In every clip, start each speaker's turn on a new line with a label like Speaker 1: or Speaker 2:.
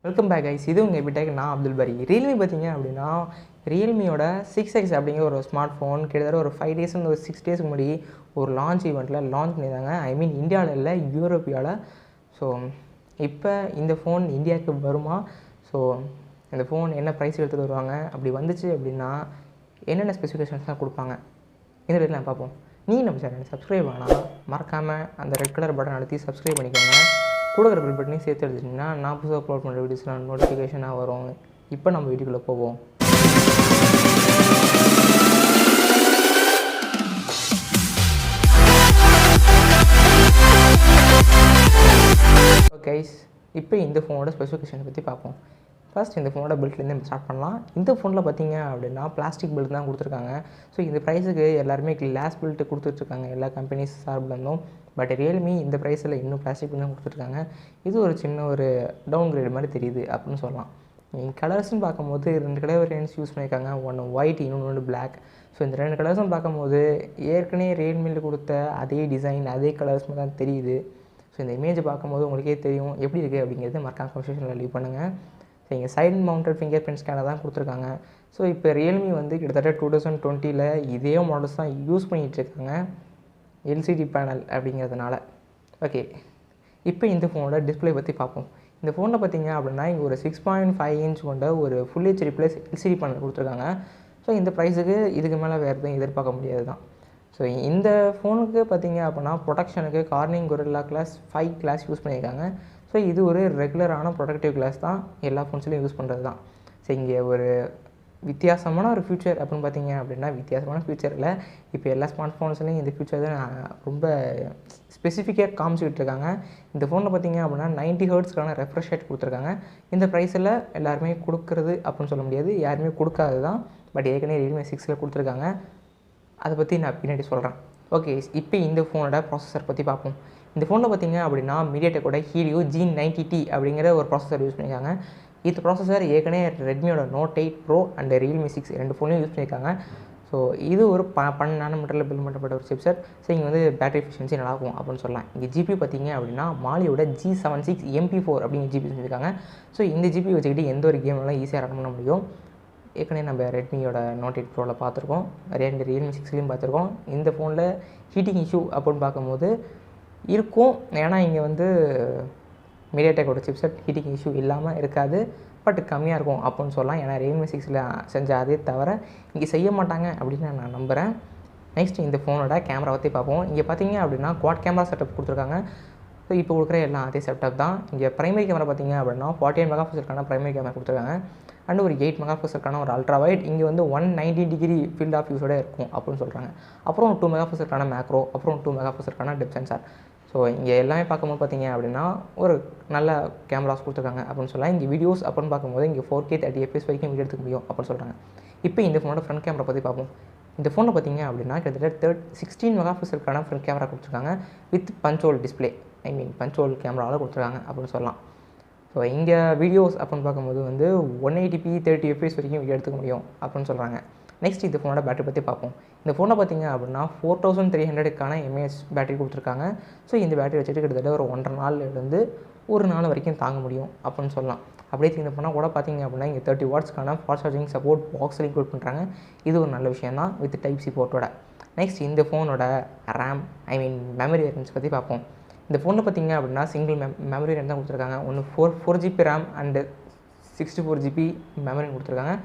Speaker 1: Welcome back guys. இது உங்கள் MediaTek. நான் அப்துல் பரி. ரியல்மி பார்த்தீங்க அப்படின்னா ரியல்மியோட 6X அப்படிங்கிற ஒரு ஸ்மார்ட் ஃபோன் கிட்டத்தட்ட ஒரு 5 டேஸ் ஒரு 6 டேஸ்க்கு முன்னாடி ஒரு லான்ச் ஈவெண்ட்டில் லான்ச் பண்ணியிருந்தாங்க. ஐ மீன் இந்தியாவில் இல்லை, யூரோப்பியாவில். ஸோ இப்போ இந்த ஃபோன் இந்தியாவுக்கு வருமா? ஸோ இந்த ஃபோன் என்ன ப்ரைஸ் எடுத்துகிட்டு வருவாங்க? அப்படி வந்துச்சு அப்படின்னா என்னென்ன ஸ்பெசிஃபிகேஷன்ஸ்லாம் கொடுப்பாங்க? இந்த வீடியோவில் நான் பார்ப்போம். நீங்கள் நம்ம சேனல் சப்ஸ்கிரைப் ஆனால் மறக்காமல் அந்த ரெட் கலர் பட்டன் அழுத்தி சப்ஸ்கிரைப் பண்ணிக்கோங்க. கூட இருக்கிற பெல் பட்டனையும் சேர்த்து எடுத்துட்டிங்கன்னா நான் புதுசாக அப்லோட் பண்ணுற வீடியோஸ்லாம் நோட்டிஃபிகேஷனாக வரும். இப்போ நம்ம வீடியோக்குள்ளே போவோம். ஓகே, இப்போ இந்த ஃபோனோட ஸ்பெசிஃபிகேஷனை பற்றி பார்ப்போம். ஃபர்ஸ்ட் இந்த ஃபோனோட பில்ட்லேருந்து நம்ம ஸ்டார்ட் பண்ணலாம். இந்த ஃபோனில் பார்த்தீங்க அப்படின்னா பிளாஸ்டிக் பில்ட் தான் கொடுத்துருக்காங்க. ஸோ இந்த ப்ரைஸுக்கு எல்லாருமே கிளாஸ் பில்ட்டு கொடுத்துட்ருக்காங்க எல்லா கம்பெனிஸ் சார்பிலேருந்தும். பட் ரியல்மி இந்த ப்ரைஸில் இன்னும் பிளாஸ்டிக் பில் தான் கொடுத்துருக்காங்க. இது ஒரு சின்ன ஒரு டவுன் கிரேட் மாதிரி தெரியுது அப்படின்னு சொல்லலாம். கலர்ஸ்னு பார்க்கும்போது 2 கலர் வேரியன்ட்ஸ் யூஸ் பண்ணியிருக்காங்க. ஒன்று ஒயிட், இன்னொன்று பிளாக். ஸோ இந்த 2 கலர்ஸும் பார்க்கும்போது ஏற்கனவே ரியல்மியில் கொடுத்த அதே டிசைன் அதே கலர்ஸ் தான் தெரியுது. ஸோ இந்த இமேஜ் பார்க்கும்போது உங்களுக்கே தெரியும் எப்படி இருக்குது அப்படிங்கிறது. மறக்காம கமெண்ட் லீவ் பண்ணுங்கள். ஸோ இங்கே side mounted fingerprint scanner தான் கொடுத்துருக்காங்க. ஸோ இப்போ ரியல்மி வந்து கிட்டத்தட்ட 2020 இதே மாடல்ஸ் தான் யூஸ் பண்ணிகிட்ருக்காங்க, எல்சிடி பேனல் அப்படிங்கிறதுனால. ஓகே, இப்போ இந்த ஃபோனோட டிஸ்பிளே பற்றி பார்ப்போம். இந்த ஃபோனில் பார்த்தீங்க அப்படின்னா இங்கே ஒரு 6.5 இன்ச் கொண்ட ஒரு full HD plus LCD panel கொடுத்துருக்காங்க. ஸோ இந்த ப்ரைஸுக்கு இதுக்கு மேலே வேறு எதுவும் எதிர்பார்க்க முடியாது தான். ஸோ இந்த ஃபோனுக்கு பார்த்தீங்க அப்படின்னா ப்ரொடக்ஷனுக்கு Corning Gorilla glass 5 glass use பண்ணியிருக்காங்க. ஸோ இது ஒரு ரெகுலரான ப்ரொடக்டிவ் கிளாஸ் தான், எல்லா ஃபோன்ஸ்லையும் யூஸ் பண்ணுறது தான். ஸோ இங்கே ஒரு வித்தியாசமான ஒரு ஃபியூச்சர் அப்படின்னு பார்த்தீங்க அப்படின்னா வித்தியாசமான ஃபியூச்சரில் இப்போ எல்லா ஸ்மார்ட் ஃபோன்ஸ்லையும் இந்த ஃபியூச்சர் தான் ரொம்ப ஸ்பெசிஃபிக்காக காமிச்சிக்கிட்டு இருக்காங்க. இந்த ஃபோனில் பார்த்தீங்க அப்படின்னா 90 ஹெர்ட்ஸ்க்கான ரெஃப்ரெஷ் ரேட் கொடுத்துருக்காங்க. இந்த ப்ரைஸில் எல்லாருமே கொடுக்குறது அப்படின்னு சொல்ல முடியாது, யாருமே கொடுக்காது தான். பட் ஏற்கனவே ரியல்மி 6 கொடுத்துருக்காங்க. அதை பற்றி நான் பின்னாடி சொல்கிறேன். ஓகே, இப்போ இந்த ஃபோனோட ப்ராசஸர் பற்றி பார்ப்போம். இந்த ஃபோனில் பார்த்தீங்க அப்படின்னா MediaTekோட Helio G90T அப்படிங்கிற ஒரு ப்ராசஸர் யூஸ் பண்ணியிருக்காங்க. இந்த ப்ராசஸர் ஏற்கனவே ரெட்மியோட Note 8 Pro அண்ட் ரியல்மி 6 2 ஃபோன்லையும் யூஸ் பண்ணியிருக்காங்க. ஸோ இது ஒரு 12 நானோமீட்டரில் பில்ட் பண்ணப்பட்ட ஒரு சிப்செட். ஸோ இங்கே வந்து பேட்டரி எஃபிஷியன்சி நல்லாயிருக்கும் அப்படின்னு சொல்லலாம். இங்கே ஜிபி பார்த்தீங்க அப்படின்னா மாலியோட G76 MP4 அப்படிங்கிற ஜிபி சொல்லியிருக்காங்க. ஸோ இந்த ஜிபி வச்சுக்கிட்டு எந்த ஒரு கேம்னாலும் ஈஸியாக ரன் பண்ண முடியும். ஏற்கனவே நம்ம ரெட்மியோட Note 8 Proவில் பார்த்துருக்கோம், ரியல்மி 6லையும் பார்த்துருக்கோம். இந்த ஃபோனில் ஹீட்டிங் இஷ்யூ அப்படின்னு பார்க்கும்போது இருக்கும். ஏன்னா இங்கே வந்து MediaTekோட சிப்செட் ஹீட்டிங் இஷ்யூ இல்லாமல் இருக்காது, பட் கம்மியாக இருக்கும் அப்படின்னு சொல்லலாம். ஏன்னா ரியல்மி 6ல் செஞ்ச அதே தவிர இங்கே செய்ய மாட்டாங்க அப்படின்னு நான் நம்புகிறேன். நெக்ஸ்ட் இந்த ஃபோனோட கேமரா பற்றி பார்ப்போம். இங்கே பார்த்தீங்க அப்படின்னா குவாட் கேமரா செட்டப் கொடுத்துருக்காங்க. ஸோ இப்போ கொடுக்குற எல்லாம் அதே செட்டப் தான். இங்கே பிரைமரி கேமரா பார்த்தீங்க அப்படின்னா 48 மெகாபிக்சலுக்கான பிரைமரி கேமரா கொடுத்துருக்காங்க. அண்ட் ஒரு 8 மெகாபிக்சலுக்கான ஒரு அல்ட்ரா வைட். இங்கே வந்து 190 டிகிரி ஃபீல்ட் ஆஃப் வியூஸோட இருக்கும் அப்படின்னு சொல்கிறாங்க. அப்புறம் 2 மெகாபிக்சலுக்கான மேக்ரோ, அப்புறம் 2 மெகாபிக்சலுக்கான டெப்த் சென்சார். ஸோ இங்கே எல்லாமே பார்க்கும்போது பார்த்தீங்க அப்படின்னா ஒரு நல்ல கேமராஸ் கொடுத்துருக்காங்க அப்படின்னு சொல்லலாம். இங்கே வீடியோஸ் அப்படின்னு பார்க்கும்போது இங்கே 4K 30 FPS வரைக்கும் வீடியோ எடுத்துக்க முடியும் அப்படின்னு சொல்கிறாங்க. இப்போ இந்த ஃபோனோட ஃப்ரண்ட் கேமரா பற்றி பார்ப்போம். இந்த ஃபோனில் பார்த்தீங்க அப்படின்னா கிட்டத்தட்ட 16 மெகாபிக்சலுக்கான ஃப்ரண்ட் கேமரா கொடுத்துருக்காங்க with punch-whole display. I mean punch-whole கேமராவில் கொடுத்துருக்காங்க அப்படின்னு சொல்லலாம். ஸோ இங்கே வீடியோஸ் அப்படின்னு பார்க்கும்போது வந்து 180p 30 FPS வரைக்கும் வீடியோ எடுத்துக்க முடியும் அப்படின்னு சொல்கிறாங்க. நெக்ஸ்ட் இந்த ஃபோனோட பேட்டரி பற்றி பார்ப்போம். இந்த ஃபோனை பார்த்தீங்க அப்படின்னா 4300க்கான mAh பேட்டரி கொடுத்துருக்காங்க. ஸோ இந்த பேட்டரி வச்சுட்டு கிட்டத்தட்ட ஒரு 1.5 நாள்லேருந்து 1 நாள் வரைக்கும் தாங்க முடியும் அப்படின்னு சொல்லலாம். அப்படியே இந்த ஃபோனால் கூட பார்த்தீங்க அப்படின்னா இங்கே 30 வாட்ஸ்க்கான ஃபாஸ்ட் சார்ஜிங் சப்போர்ட் பாக்ஸில் இன்க்ளூட் பண்ணுறாங்க. இது ஒரு நல்ல விஷயம் தான் வித் டைப் சி போர்ட்டோட. நெக்ஸ்ட் இந்த ஃபோனோட ரேம் ஐ மீன் மெமரி வேரியன்ட்ஸ் பற்றி பார்ப்போம். இந்த ஃபோனில் பார்த்தீங்க அப்படின்னா சிங்கிள் மெமரி வேரியன்ட் தான் கொடுத்துருக்காங்க. ஒன்று 4GB RAM and 64GB memory கொடுத்துருக்காங்க.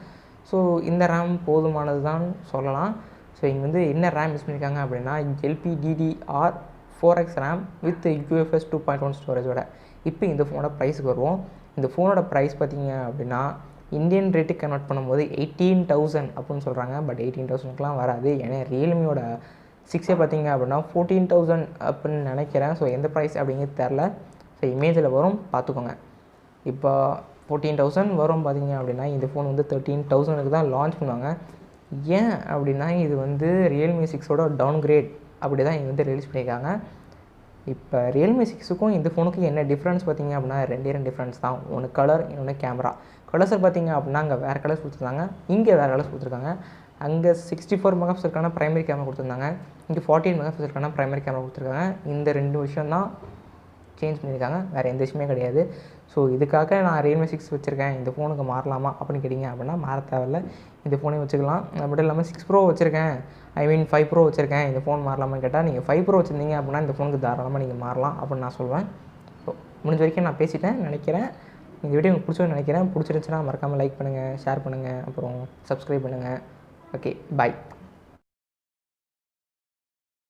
Speaker 1: ஸோ இந்த ரேம் போதுமானது தான் சொல்லலாம். ஸோ இங்கே வந்து என்ன ரேம் யூஸ் பண்ணியிருக்காங்க அப்படின்னா LPDDR4X ரேம் வித் UFS 2.1 ஸ்டோரேஜோட. இப்போ இந்த ஃபோனோட ப்ரைஸுக்கு வருவோம். இந்த ஃபோனோட ப்ரைஸ் பார்த்தீங்க அப்படின்னா இந்தியன் ரேட்டுக்கு கன்வெர்ட் பண்ணும்போது 18,000 அப்படின்னு சொல்கிறாங்க. பட் 18,000க்குலாம் வராது. ஏன்னா ரியல்மியோட 6 பார்த்தீங்க அப்படின்னா 14,000 அப்படின்னு நினைக்கிறேன். ஸோ எந்த ப்ரைஸ் அப்படிங்கிறது தெரில. ஸோ இமேஜில் வரும் பார்த்துக்கோங்க. இப்போ 14,000 வரும் பார்த்தீங்க அப்படின்னா இந்த ஃபோன் வந்து 13,000க்கு தான் லான்ச் பண்ணுவாங்க. ஏன் அப்படின்னா இது வந்து ரியல்மி 6ஓட டவுன் கிரேட் அப்படி தான் இங்கே வந்து ரிலீஸ் பண்ணியிருக்காங்க. இப்போ ரியல்மி 6க்கும் இந்த ஃபோனுக்கும் என்ன டிஃப்ரென்ஸ் பார்த்தீங்க அப்படின்னா 2 டிஃப்ரென்ஸ் தான். ஒன்று கலர், இன்னொன்று கேமரா. கலர்ஸை பார்த்தீங்க அப்படின்னா அங்கே வேறு கலர்ஸ் கொடுத்துருந்தாங்க, இங்கே வேறு கலர்ஸ் கொடுத்துருக்காங்க. அங்கே 64 மெகாபிக்சலுக்கான பிரைமரி கேமரா கொடுத்துருந்தாங்க, இங்கே 48 மெகாபிக்சலுக்கான பிரைமரி கேமரா கொடுத்துருக்காங்க. இந்த 2 விஷயம் தான் சேஞ்ச் பண்ணியிருக்காங்க, வேறு எந்த விஷயமே கிடையாது. ஸோ இதுக்காக நான் Realme 6 வச்சுருக்கேன், இந்த ஃபோனுக்கு மாறலாமா அப்படின்னு கேட்டிங்க அப்படின்னா மாற தேவையில்ல. இந்த ஃபோனே வச்சுக்கலாம். அது மட்டும் இல்லாமல் 6 Pro வச்சுருக்கேன், 5 Pro வச்சுருக்கேன், இந்த ஃபோன் மாறலாமான்னு கேட்டால் நீங்கள் 5 Pro வச்சுருந்தீங்க அப்படின்னா இந்த ஃபோனுக்கு தாராளமாக நீங்கள் மாறலாம் அப்படின்னு நான் சொல்வேன். ஸோ முடிஞ்ச வரைக்கும் நான் பேசிட்டேன் நினைக்கிறேன். இந்த வீடியோ உங்களுக்கு பிடிச்சோன்னு நினைக்கிறேன். பிடிச்சிருந்துச்சுன்னா மறக்காமல் லைக் பண்ணுங்கள், ஷேர் பண்ணுங்கள், அப்புறம் சப்ஸ்கிரைப் பண்ணுங்கள். ஓகே, பாய்.